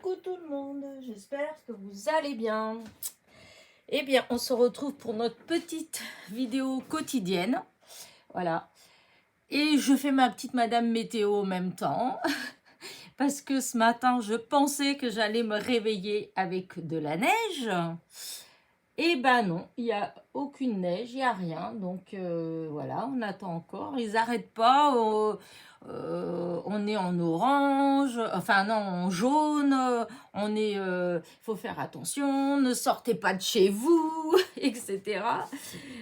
Coucou tout le monde, j'espère que vous allez bien. Eh bien, on se retrouve pour notre petite vidéo quotidienne. Voilà. Et je fais ma petite madame météo en même temps. Parce que ce matin, je pensais que j'allais me réveiller avec de la neige. Et ben non, il n'y a aucune neige, il n'y a rien. Donc voilà, on attend encore. Ils n'arrêtent pas. On est en orange, enfin non, en jaune. On est, faut faire attention, ne sortez pas de chez vous, etc.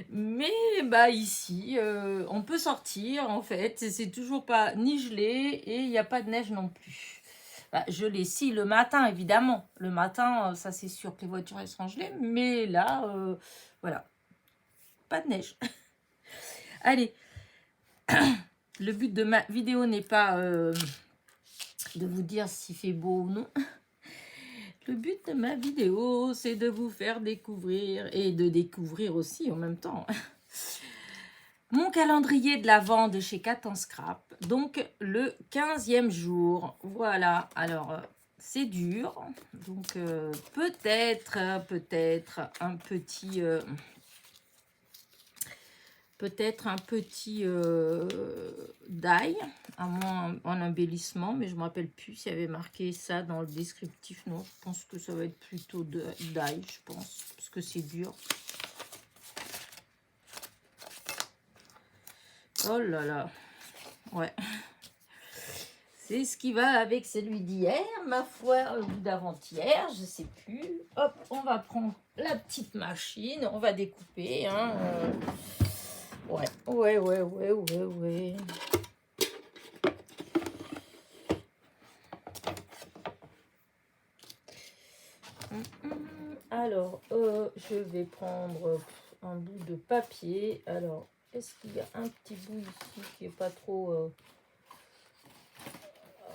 Mais bah ici, on peut sortir en fait. C'est toujours pas ni gelé et il n'y a pas de neige non plus. Bah, gelé, si, le matin, évidemment. Le matin, ça c'est sûr que les voitures elles seront gelées. Mais là, voilà, pas de neige. Allez, le but de ma vidéo n'est pas de vous dire s'il fait beau ou non. Le but de ma vidéo, c'est de vous faire découvrir et de découvrir aussi en même temps mon calendrier de l'Avent de chez Cat & Scrap. Donc, le 15e jour. Voilà. Alors, c'est dur. Donc, peut-être un petit... peut-être un petit d'ail, à moins en embellissement, mais je ne me rappelle plus s'il y avait marqué ça dans le descriptif. Non, je pense que ça va être plutôt d'ail, je pense, parce que c'est dur. Oh là là, ouais. C'est ce qui va avec celui d'hier, ma foi, ou d'avant-hier, je sais plus. Hop, on va prendre la petite machine, on va découper, hein. Ouais. Alors, je vais prendre un bout de papier. Alors, est-ce qu'il y a un petit bout ici qui est pas trop...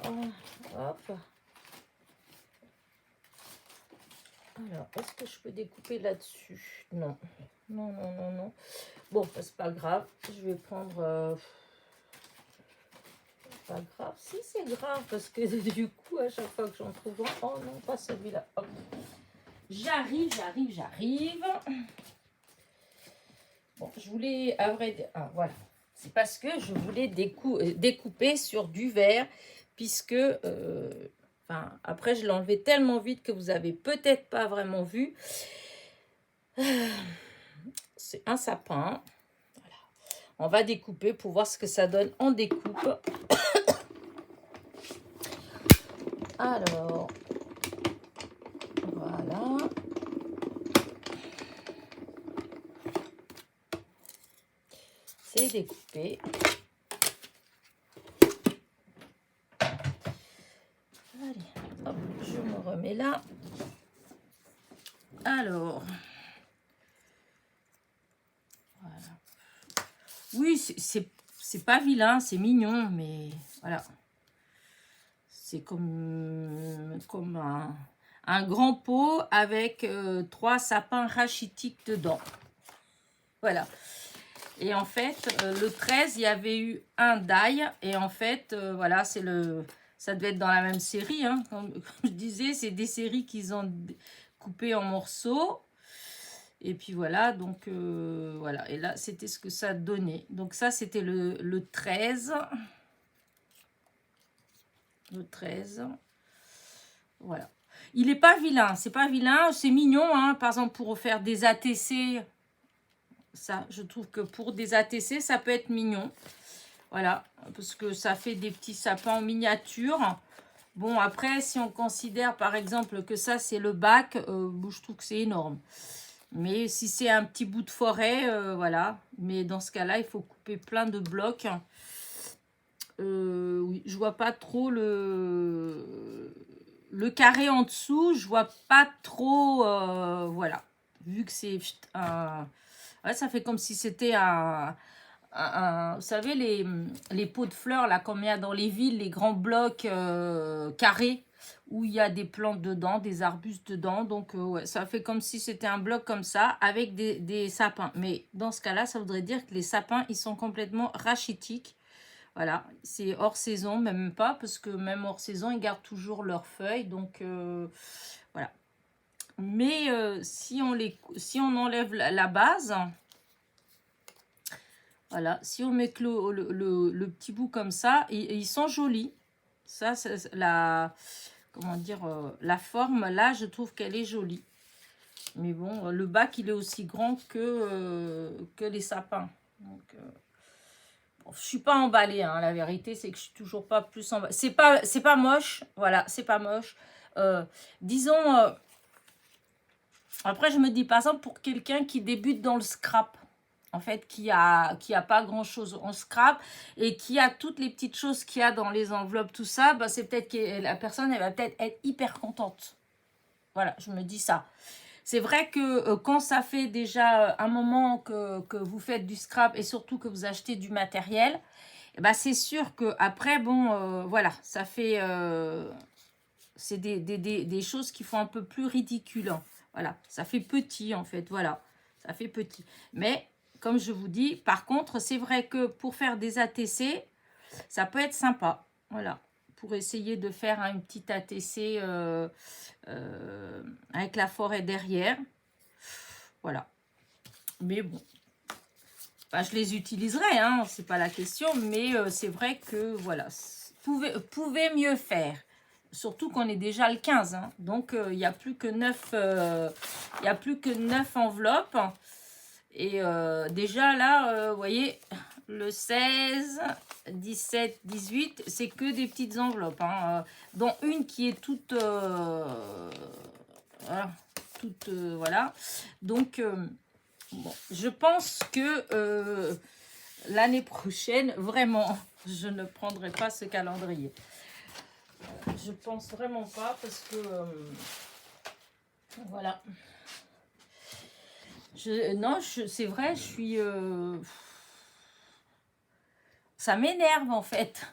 hop. Alors, est-ce que je peux découper là-dessus? Non. Non. Bon, c'est pas grave. Je vais prendre... Pas grave. Si, c'est grave, parce que du coup, à chaque fois que j'en trouve un... Oh non, pas celui-là. Hop. J'arrive. Bon, je voulais... Ah, voilà. C'est parce que je voulais découper sur du verre, puisque... après, je l'ai enlevé tellement vite que vous n'avez peut-être pas vraiment vu. C'est un sapin. Voilà. On va découper pour voir ce que ça donne en découpe. Alors, voilà. C'est découpé. Allez, hop, je me remets là. Alors, voilà. Oui, c'est pas vilain, c'est mignon, mais voilà. C'est comme un grand pot avec 3 sapins rachitiques dedans. Voilà. Et en fait, le 13, il y avait eu un d'ail. Et en fait, voilà, ça devait être dans la même série. Hein. Comme je disais, c'est des séries qu'ils ont coupées en morceaux. Et puis voilà, donc voilà. Et là, c'était ce que ça donnait. Donc ça, c'était le 13. Le 13. Voilà. Il n'est pas vilain. C'est pas vilain. C'est mignon. Hein. Par exemple, pour faire des ATC... Ça, je trouve que pour des ATC, ça peut être mignon. Voilà, parce que ça fait des petits sapins en miniature. Bon, après, si on considère, par exemple, que ça, c'est le bac, je trouve que c'est énorme. Mais si c'est un petit bout de forêt, voilà. Mais dans ce cas-là, il faut couper plein de blocs. Oui, je vois pas trop le carré en dessous. Je vois pas trop, voilà. Vu que c'est un... Ouais, ça fait comme si c'était vous savez, les pots de fleurs, là, comme il y a dans les villes, les grands blocs carrés, où il y a des plantes dedans, des arbustes dedans. Donc, ouais, ça fait comme si c'était un bloc comme ça, avec des sapins. Mais dans ce cas-là, ça voudrait dire que les sapins, ils sont complètement rachitiques. Voilà, c'est hors saison, même pas, parce que même hors saison, ils gardent toujours leurs feuilles. Donc, voilà. Mais si on enlève la base, voilà, si on met que le petit bout comme ça, ils sont jolis. Ça, c'est comment dire, la forme, là, je trouve qu'elle est jolie. Mais bon, le bac, il est aussi grand que les sapins. Donc, bon, je suis pas emballée, hein, la vérité, c'est que je suis toujours pas plus emballée. C'est pas moche, voilà, c'est pas moche. Disons, après, je me dis, par exemple, pour quelqu'un qui débute dans le scrap, en fait, qui a pas grand-chose en scrap et qui a toutes les petites choses qu'il y a dans les enveloppes, tout ça, bah, c'est peut-être que la personne, elle va peut-être être hyper contente. Voilà, je me dis ça. C'est vrai que quand ça fait déjà un moment que vous faites du scrap et surtout que vous achetez du matériel, bah, c'est sûr qu'après, bon, voilà, ça fait... c'est des choses qui font un peu plus ridicule, hein. Voilà, ça fait petit en fait, voilà, ça fait petit. Mais comme je vous dis, par contre, c'est vrai que pour faire des ATC, ça peut être sympa, voilà, pour essayer de faire une petite ATC avec la forêt derrière, voilà. Mais bon, enfin, je les utiliserai, hein, c'est pas la question, mais c'est vrai que, voilà, pouvez mieux faire. Surtout qu'on est déjà le 15, hein. Donc il n'y a plus que 9 enveloppes. Et déjà là, vous voyez, le 16, 17, 18, c'est que des petites enveloppes, hein, dont une qui est toute... voilà. Voilà. Donc, bon, je pense que l'année prochaine, vraiment, je ne prendrai pas ce calendrier. Je pense vraiment pas parce que voilà. Non, c'est vrai, je suis... ça m'énerve en fait.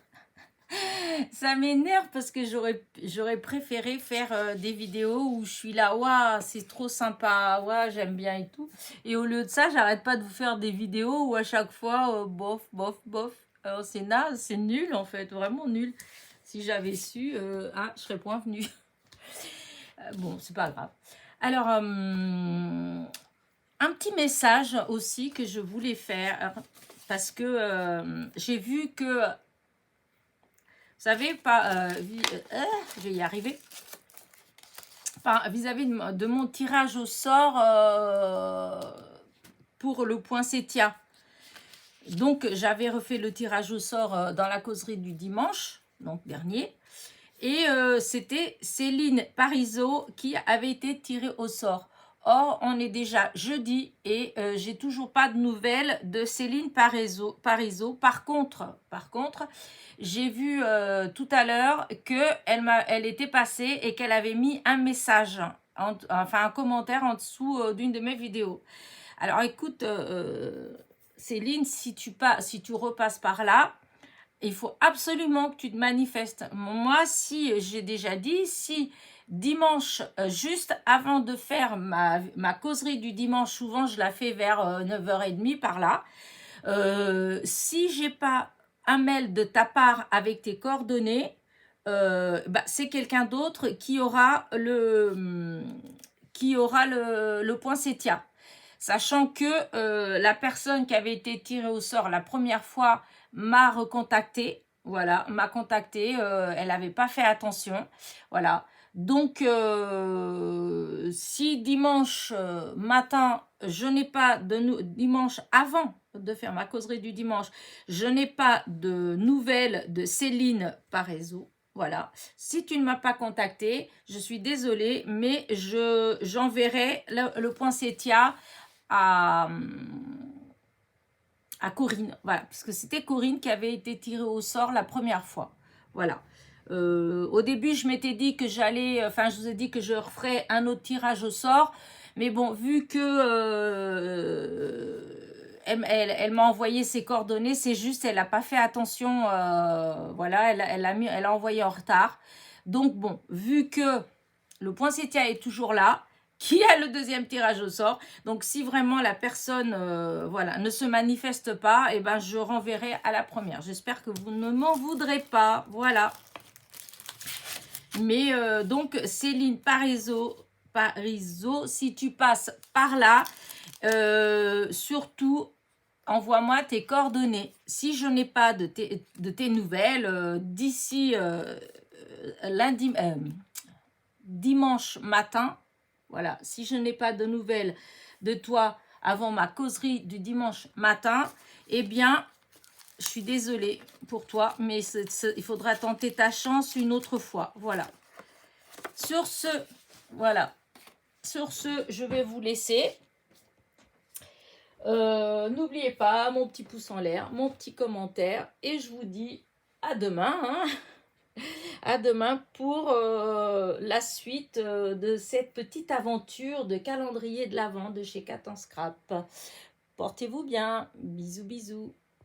Ça m'énerve parce que j'aurais préféré faire des vidéos où je suis là, waouh, c'est trop sympa, waouh, j'aime bien et tout. Et au lieu de ça, j'arrête pas de vous faire des vidéos où à chaque fois, bof, bof, bof. Alors c'est naze, c'est nul en fait, vraiment nul. Si j'avais su, je serais point venue. Bon, c'est pas grave. Alors, un petit message aussi que je voulais faire parce que j'ai vu que, vous savez, je vais y arriver, vis-à-vis de mon tirage au sort pour le poinsettia. Donc, j'avais refait le tirage au sort dans la causerie du dimanche, donc dernier. Et c'était Céline Parizeau qui avait été tirée au sort. Or, on est déjà jeudi et j'ai toujours pas de nouvelles de Céline Parizeau. Par contre, j'ai vu tout à l'heure qu'elle était passée et qu'elle avait mis un message, enfin un commentaire en dessous d'une de mes vidéos. Alors écoute, Céline, si tu repasses par là, il faut absolument que tu te manifestes. Moi, si j'ai déjà dit, si dimanche, juste avant de faire ma causerie du dimanche, souvent je la fais vers 9h30 par là, si j'ai pas un mail de ta part avec tes coordonnées, c'est quelqu'un d'autre qui aura le poinsettia. Sachant que la personne qui avait été tirée au sort la première fois m'a recontacté, voilà, m'a contacté, elle n'avait pas fait attention, voilà. Donc, si dimanche matin, je n'ai pas dimanche avant de faire ma causerie du dimanche, je n'ai pas de nouvelles de Céline Parizeau, voilà. Si tu ne m'as pas contacté, je suis désolée, mais j'enverrai le poinsettia à Corinne, voilà, puisque c'était Corinne qui avait été tirée au sort la première fois, voilà. Au début, je m'étais dit que je vous ai dit que je referais un autre tirage au sort, mais bon, vu que elle m'a envoyé ses coordonnées, c'est juste, elle n'a pas fait attention, voilà, elle a envoyé en retard. Donc bon, vu que le poinsettia est toujours là, qui a le deuxième tirage au sort. Donc, si vraiment la personne voilà, ne se manifeste pas, eh ben, je renverrai à la première. J'espère que vous ne m'en voudrez pas. Voilà. Mais donc, Céline Parizeau, si tu passes par là, surtout, envoie-moi tes coordonnées. Si je n'ai pas de tes nouvelles, d'ici dimanche matin, voilà, si je n'ai pas de nouvelles de toi avant ma causerie du dimanche matin, eh bien, je suis désolée pour toi, mais il faudra tenter ta chance une autre fois. Voilà. Sur ce, voilà. Sur ce, je vais vous laisser. N'oubliez pas mon petit pouce en l'air, mon petit commentaire. Et je vous dis à demain. Hein, à demain pour la suite de cette petite aventure de calendrier de l'Avent de chez Cat en Scrap. Portez-vous bien. Bisous, bisous.